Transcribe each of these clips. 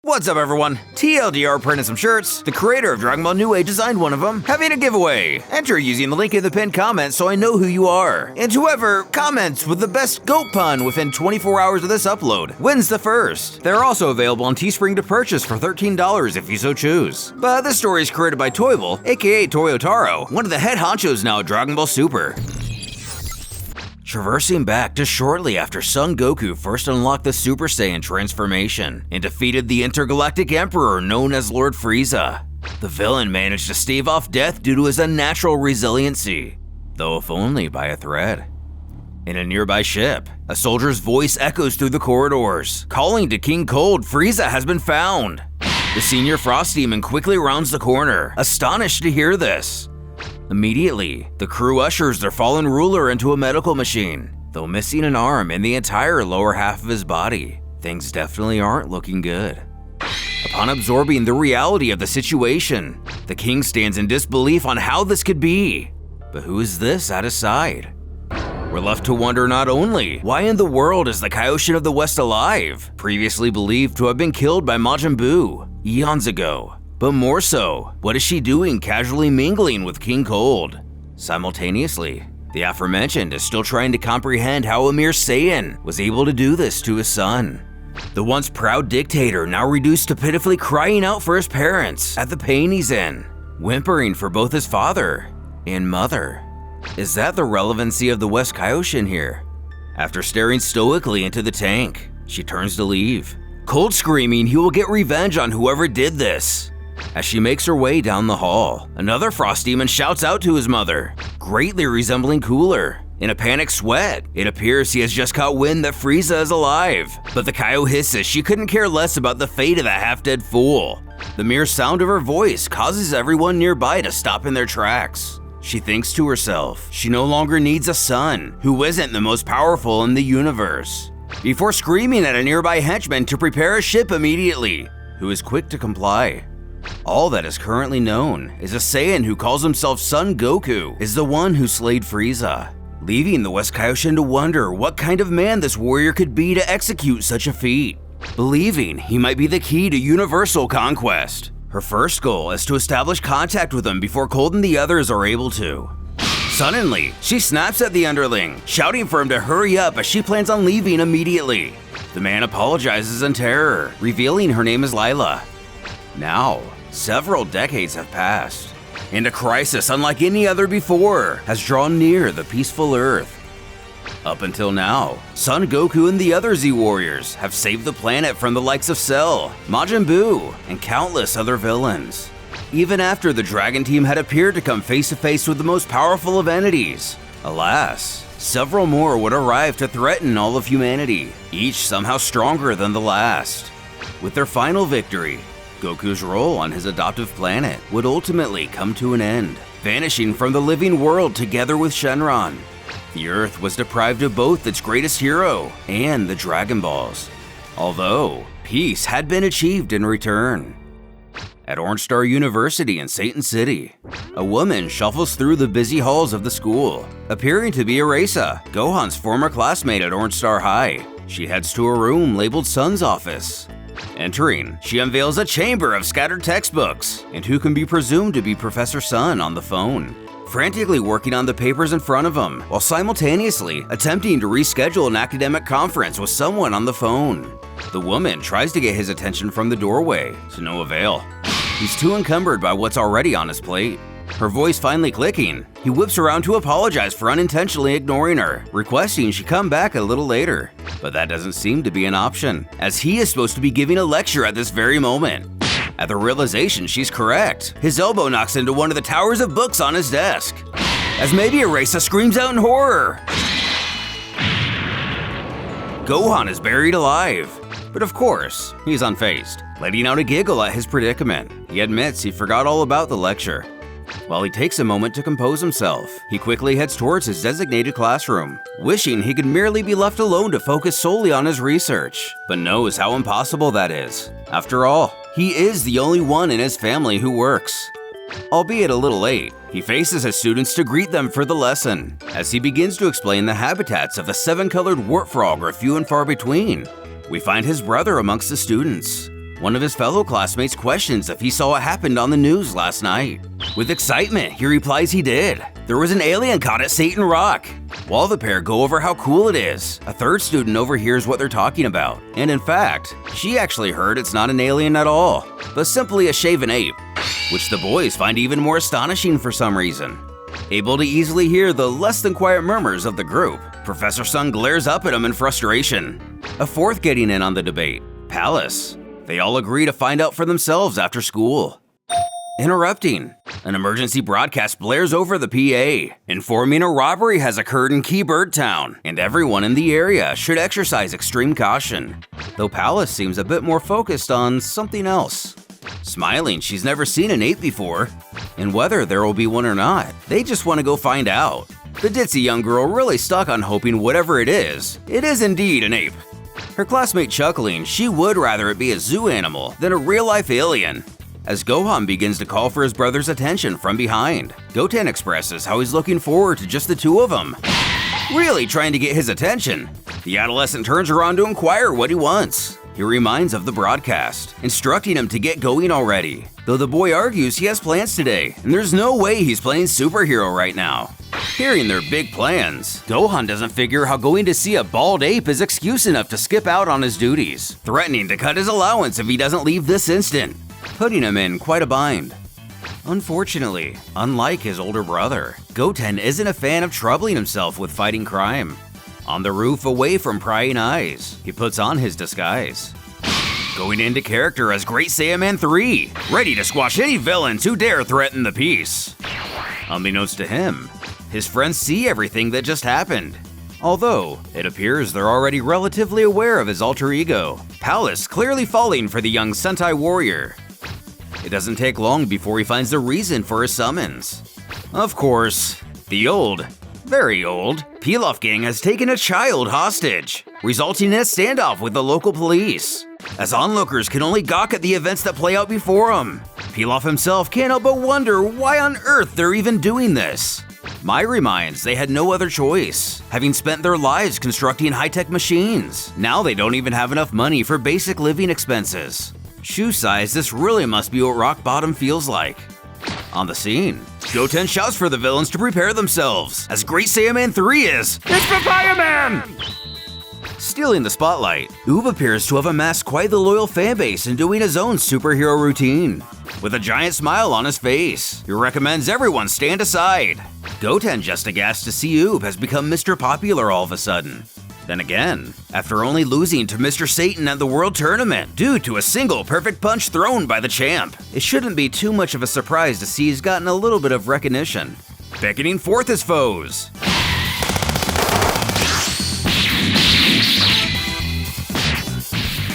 What's up everyone? TLDR printed some shirts. The creator of Dragon Ball New Age designed one of them, having a giveaway. Enter using the link in the pinned comment so I know who you are. And whoever comments with the best goat pun within 24 hours of this upload wins the first. They're also available on Teespring to purchase for $13 if you so choose. But this story is created by Toyble, aka Toyotaro, one of the head honchos now at Dragon Ball Super. Traversing back to shortly after Son Goku first unlocked the Super Saiyan transformation and defeated the intergalactic emperor known as Lord Frieza. The villain managed to stave off death due to his unnatural resiliency, though if only by a thread. In a nearby ship, a soldier's voice echoes through the corridors, calling to King Cold, Frieza has been found. The senior Frost Demon quickly rounds the corner, astonished to hear this. Immediately, the crew ushers their fallen ruler into a medical machine. Though missing an arm and the entire lower half of his body, things definitely aren't looking good. Upon absorbing the reality of the situation, the king stands in disbelief on how this could be. But who is this at his side? We're left to wonder not only why in the world is the Kaioshin of the West alive, previously believed to have been killed by Majin Buu eons ago, but more so, what is she doing casually mingling with King Cold? Simultaneously, the aforementioned is still trying to comprehend how a mere Saiyan was able to do this to his son. The once proud dictator now reduced to pitifully crying out for his parents at the pain he's in, whimpering for both his father and mother. Is that the relevancy of the West Kaioshin here? After staring stoically into the tank, she turns to leave, Cold screaming he will get revenge on whoever did this. As she makes her way down the hall, another Frost Demon shouts out to his mother, greatly resembling Cooler. In a panicked sweat, it appears he has just caught wind that Frieza is alive, but the Kaio hisses she couldn't care less about the fate of that half-dead fool. The mere sound of her voice causes everyone nearby to stop in their tracks. She thinks to herself she no longer needs a son who isn't the most powerful in the universe, before screaming at a nearby henchman to prepare a ship immediately, who is quick to comply. All that is currently known is a Saiyan who calls himself Son Goku is the one who slayed Frieza, leaving the West Kaioshin to wonder what kind of man this warrior could be to execute such a feat, believing he might be the key to universal conquest. Her first goal is to establish contact with him before Cold and the others are able to. Suddenly, she snaps at the underling, shouting for him to hurry up as she plans on leaving immediately. The man apologizes in terror, revealing her name is Lila. Now, several decades have passed, and a crisis unlike any other before has drawn near the peaceful Earth. Up until now, Son Goku and the other Z-Warriors have saved the planet from the likes of Cell, Majin Buu, and countless other villains. Even after the Dragon Team had appeared to come face to face with the most powerful of entities, alas, several more would arrive to threaten all of humanity, each somehow stronger than the last. With their final victory, Goku's role on his adoptive planet would ultimately come to an end, vanishing from the living world together with Shenron. The Earth was deprived of both its greatest hero and the Dragon Balls, although peace had been achieved in return. At Orange Star University in Satan City, a woman shuffles through the busy halls of the school, appearing to be Erasa, Gohan's former classmate at Orange Star High. She heads to a room labeled Son's office. Entering, she unveils a chamber of scattered textbooks, and who can be presumed to be Professor Son on the phone, frantically working on the papers in front of him, while simultaneously attempting to reschedule an academic conference with someone on the phone. The woman tries to get his attention from the doorway, to no avail. He's too encumbered by what's already on his plate. Her voice finally clicking, he whips around to apologize for unintentionally ignoring her, requesting she come back a little later. But that doesn't seem to be an option, as he is supposed to be giving a lecture at this very moment. At the realization she's correct, his elbow knocks into one of the towers of books on his desk, as maybe Erasa screams out in horror. Gohan is buried alive, but of course, he's unfazed, letting out a giggle at his predicament. He admits he forgot all about the lecture. While he takes a moment to compose himself, he quickly heads towards his designated classroom, wishing he could merely be left alone to focus solely on his research, but knows how impossible that is. After all, he is the only one in his family who works. Albeit a little late, he faces his students to greet them for the lesson. As he begins to explain the habitats of the seven-colored wart frog are few and far between, we find his brother amongst the students. One of his fellow classmates questions if he saw what happened on the news last night. With excitement, he replies he did. There was an alien caught at Satan Rock. While the pair go over how cool it is, a third student overhears what they're talking about. And in fact, she actually heard it's not an alien at all, but simply a shaven ape, which the boys find even more astonishing for some reason. Able to easily hear the less than quiet murmurs of the group, Professor Sung glares up at him in frustration. A fourth getting in on the debate, Palace. They all agree to find out for themselves after school. Interrupting. An emergency broadcast blares over the PA, informing a robbery has occurred in Keybird Town, and everyone in the area should exercise extreme caution. Though Palace seems a bit more focused on something else. Smiling, she's never seen an ape before, and whether there will be one or not, they just want to go find out. The ditzy young girl really stuck on hoping whatever it is indeed an ape. Her classmate chuckling, she would rather it be a zoo animal than a real-life alien. As Gohan begins to call for his brother's attention from behind, Goten expresses how he's looking forward to just the two of them. Really trying to get his attention. The adolescent turns around to inquire what he wants. He reminds of the broadcast, instructing him to get going already, though the boy argues he has plans today, and there's no way he's playing superhero right now. Hearing their big plans, Gohan doesn't figure how going to see a bald ape is excuse enough to skip out on his duties, threatening to cut his allowance if he doesn't leave this instant, putting him in quite a bind. Unfortunately, unlike his older brother, Goten isn't a fan of troubling himself with fighting crime. On the roof, away from prying eyes, he puts on his disguise. Going into character as Great Saiyaman 3, ready to squash any villains who dare threaten the peace. Unbeknownst to him, his friends see everything that just happened. Although, it appears they're already relatively aware of his alter ego, Palace clearly falling for the young Sentai warrior. It doesn't take long before he finds the reason for his summons. Of course, the old, very old, Pilaf gang has taken a child hostage, resulting in a standoff with the local police. As onlookers can only gawk at the events that play out before them, Pilaf himself can't help but wonder why on earth they're even doing this. Mai reminds they had no other choice, having spent their lives constructing high-tech machines. Now they don't even have enough money for basic living expenses. Shu sighs this really must be what rock bottom feels like. On the scene, Goten shouts for the villains to prepare themselves, as Great Saiyaman 3 is, "It's Papaya Man!" Stealing the spotlight, Oob appears to have amassed quite the loyal fanbase and doing his own superhero routine. With a giant smile on his face, he recommends everyone stand aside. Goten just aghast to see Oob has become Mr. Popular all of a sudden. Then again, after only losing to Mr. Satan at the World Tournament due to a single perfect punch thrown by the champ, it shouldn't be too much of a surprise to see he's gotten a little bit of recognition. Beckoning forth his foes.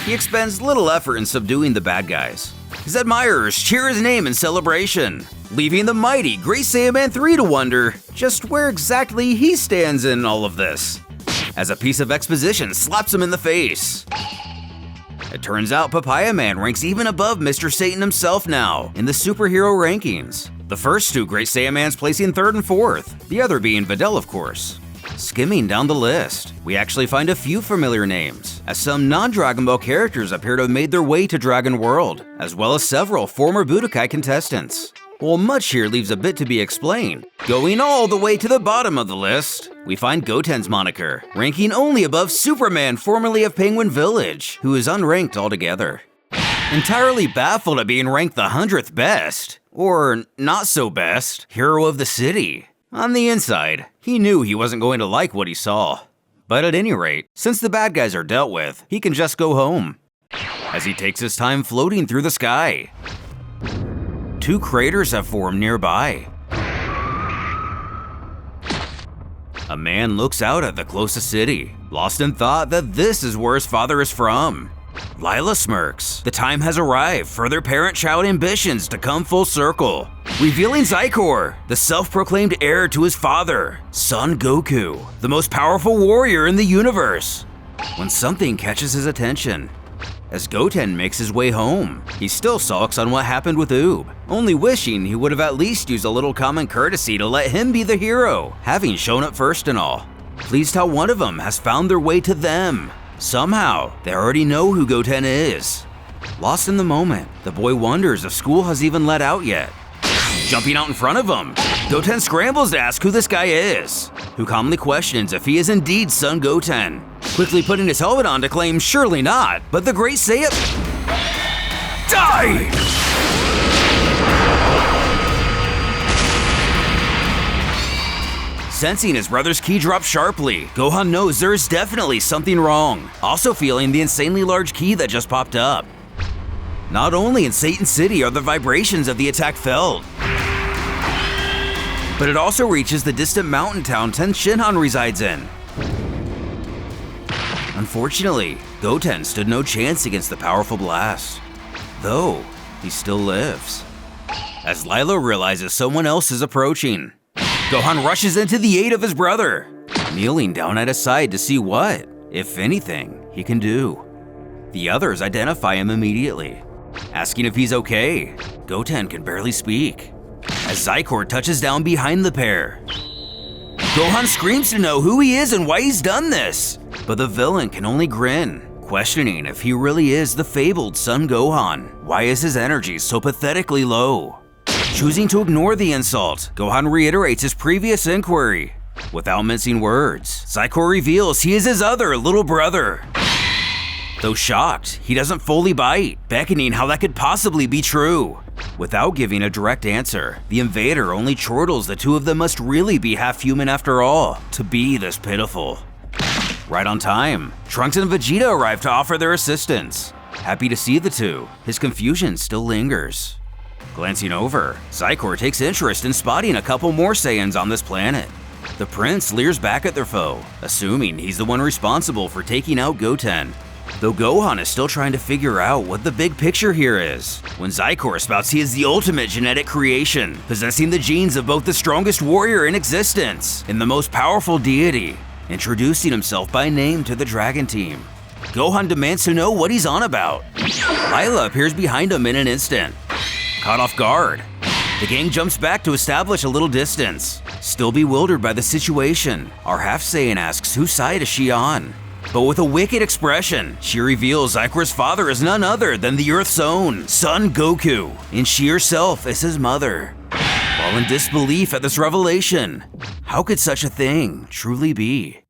He expends little effort in subduing the bad guys. His admirers cheer his name in celebration, leaving the mighty Great Saiyaman 3 to wonder just where exactly he stands in all of this, as a piece of exposition slaps him in the face. It turns out Papaya Man ranks even above Mr. Satan himself now in the superhero rankings. The first two Great Saiyamans placing 3rd and 4th, the other being Videl, of course. Skimming down the list, we actually find a few familiar names, as some non-Dragon Ball characters appear to have made their way to Dragon World, as well as several former Budokai contestants. While much here leaves a bit to be explained, going all the way to the bottom of the list, we find Goten's moniker, ranking only above Superman, formerly of Penguin Village, who is unranked altogether. Entirely baffled at being ranked the 100th best, or not so best, hero of the city. On the inside, he knew he wasn't going to like what he saw. But at any rate, since the bad guys are dealt with, he can just go home. As he takes his time floating through the sky, 2 craters have formed nearby. A man looks out at the closest city, lost in thought that this is where his father is from. Lila smirks. The time has arrived for their parent-child ambitions to come full circle, revealing Zycor, the self-proclaimed heir to his father, Son Goku, the most powerful warrior in the universe. When something catches his attention, as Goten makes his way home, he still sulks on what happened with Oob, only wishing he would have at least used a little common courtesy to let him be the hero, having shown up first and all. Pleased how one of them has found their way to them. Somehow, they already know who Goten is. Lost in the moment, the boy wonders if school has even let out yet. Jumping out in front of him, Goten scrambles to ask who this guy is, who calmly questions if he is indeed Son Goten, quickly putting his helmet on to claim surely not, but the great Saiyan… Die! Sensing his brother's ki drop sharply, Gohan knows there is definitely something wrong, also feeling the insanely large ki that just popped up. Not only in Satan City are the vibrations of the attack felt, but it also reaches the distant mountain town Ten Shinhan resides in. Unfortunately, Goten stood no chance against the powerful blast, though he still lives. As Lilo realizes someone else is approaching, Gohan rushes into the aid of his brother, kneeling down at his side to see what, if anything, he can do. The others identify him immediately, asking if he's okay. Goten can barely speak, as Zycor touches down behind the pair. Gohan screams to know who he is and why he's done this, but the villain can only grin, questioning if he really is the fabled Son Gohan. Why is his energy so pathetically low? Choosing to ignore the insult, Gohan reiterates his previous inquiry. Without mincing words, Zycor reveals he is his other little brother. Though shocked, he doesn't fully bite, beckoning how that could possibly be true. Without giving a direct answer, the invader only chortles the two of them must really be half human after all, to be this pitiful. Right on time, Trunks and Vegeta arrive to offer their assistance. Happy to see the two, his confusion still lingers. Glancing over, Zycor takes interest in spotting a couple more Saiyans on this planet. The prince leers back at their foe, assuming he's the one responsible for taking out Goten. Though Gohan is still trying to figure out what the big picture here is, when Zycor spouts he is the ultimate genetic creation, possessing the genes of both the strongest warrior in existence and the most powerful deity, introducing himself by name to the Dragon Team. Gohan demands to know what he's on about. Lila appears behind him in an instant. Caught off guard, the gang jumps back to establish a little distance. Still bewildered by the situation, our half-Saiyan asks whose side is she on. But with a wicked expression, she reveals Zycor's father is none other than the Earth's own Son Goku, and she herself is his mother. While in disbelief at this revelation, how could such a thing truly be?